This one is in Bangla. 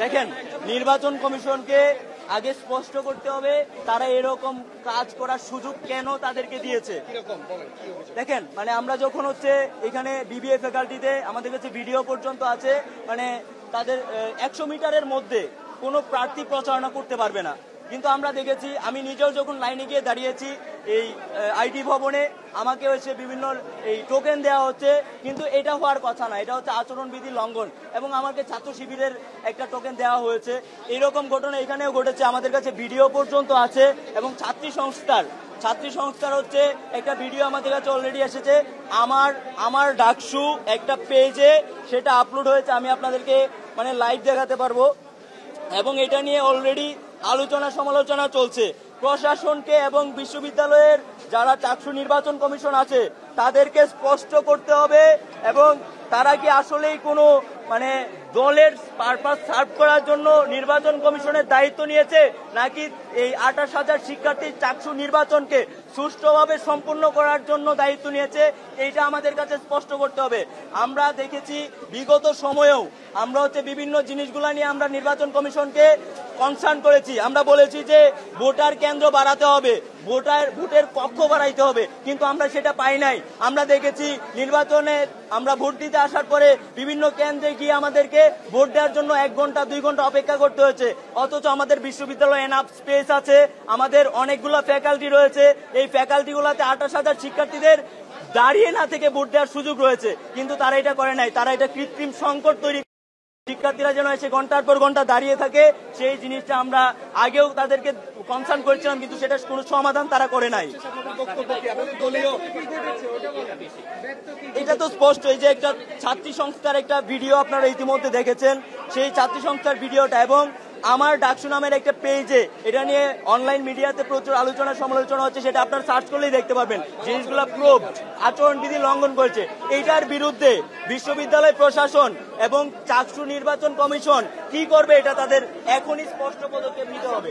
দেখেন, নির্বাচন কমিশনকে আগে স্পষ্ট করতে হবে তারা এরকম কাজ করার সুযোগ কেন তাদেরকে দিয়েছে। দেখেন, মানে আমরা যখন হচ্ছে এখানে বিবিএ ফ্যাকাল্টিতে আমাদের কাছে ভিডিও পর্যন্ত আছে, মানে তাদের 100 মিটারের মধ্যে কোনো প্রার্থী প্রচারণা করতে পারবে না। কিন্তু আমরা দেখেছি, আমি নিজেও যখন লাইনে গিয়ে দাঁড়িয়েছি এই আইটি ভবনে, আমাকে হচ্ছে বিভিন্ন এই টোকেন দেওয়া হচ্ছে, কিন্তু এটা হওয়ার কথা না, এটা হচ্ছে আচরণবিধি লঙ্ঘন। এবং আমাকে ছাত্র শিবিরের একটা টোকেন দেওয়া হয়েছে। এইরকম ঘটনা এখানেও ঘটেছে, আমাদের কাছে ভিডিও পর্যন্ত আছে। এবং ছাত্রী সংস্থার হচ্ছে একটা ভিডিও আমাদের কাছে অলরেডি এসেছে, আমার ডাকসু একটা পেজে সেটা আপলোড হয়েছে, আমি আপনাদেরকে মানে লাইভ দেখাতে পারবো। এবং এটা নিয়ে অলরেডি আলোচনা সমালোচনা চলছে। প্রশাসনকে এবং বিশ্ববিদ্যালয়ের যারা চাকসু নির্বাচন কমিশন আছে তাদেরকে স্পষ্ট করতে হবে, এবং তারা কি আসলেই কোনো মানে দলের পারপাস সার্ভ করার জন্য নির্বাচন কমিশনের দায়িত্ব নিয়েছে, নাকি এই 28,000 শিক্ষার্থীর চাকসু নির্বাচনকে সুষ্ঠুভাবে সম্পূর্ণ করার জন্য দায়িত্ব নিয়েছে, এইটা আমাদের কাছে স্পষ্ট করতে হবে। আমরা দেখেছি বিগত সময়েও আমরা হচ্ছে বিভিন্ন জিনিসগুলো নিয়ে আমরা নির্বাচন কমিশনকে কনসার্ন করেছি। আমরা বলেছি যে ভোটার কেন্দ্র বাড়াতে হবে, ভোটের কক্ষ বাড়াইতে হবে, কিন্তু আমরা সেটা পাই নাই। আমরা দেখেছি নির্বাচনে আমরা ভোট দিতে আসার পরে বিভিন্ন কেন্দ্রে গিয়ে আমাদেরকে ভোট দেওয়ার জন্য 1 ঘন্টা 2 ঘন্টা অপেক্ষা করতে হয়েছে, অথচ আমাদের বিশ্ববিদ্যালয়ে এনাফ স্পেস আছে, আমাদের অনেকগুলো ফ্যাকাল্টি রয়েছে। এই ফ্যাকাল্টিগুলোতে 28,000 শিক্ষার্থীদের দাঁড়িয়ে না থেকে ভোট দেওয়ার সুযোগ রয়েছে, কিন্তু তারা এটা করে নাই। তারা এটা কৃত্রিম সংকট তৈরি, শিক্ষার্থীরা যেন এসে ঘন্টার পর ঘন্টা দাঁড়িয়ে থাকে, সেই জিনিসটা আমরা আগেও তাদেরকে কনসার্ন করেছিলাম, কিন্তু সেটার কোনো সমাধান তারা করে নাই। এটা তো স্পষ্ট, এই যে একটা ছাত্রী সংস্থার একটা ভিডিও আপনারা ইতিমধ্যে দেখেছেন, সেই ছাত্রী সংস্থার ভিডিওটা এবং আমার ডাকসু নামের একটা পেজে এটা নিয়ে অনলাইন মিডিয়াতে প্রচুর আলোচনা সমালোচনা হচ্ছে, সেটা আপনারা সার্চ করলেই দেখতে পাবেন। জিনিসগুলো প্রুভ আচরণবিধি লঙ্ঘন করেছে। এইটার বিরুদ্ধে বিশ্ববিদ্যালয় প্রশাসন এবং চাকসু নির্বাচন কমিশন কি করবে, এটা তাদের এখনই স্পষ্ট পদক্ষেপ নিতে হবে।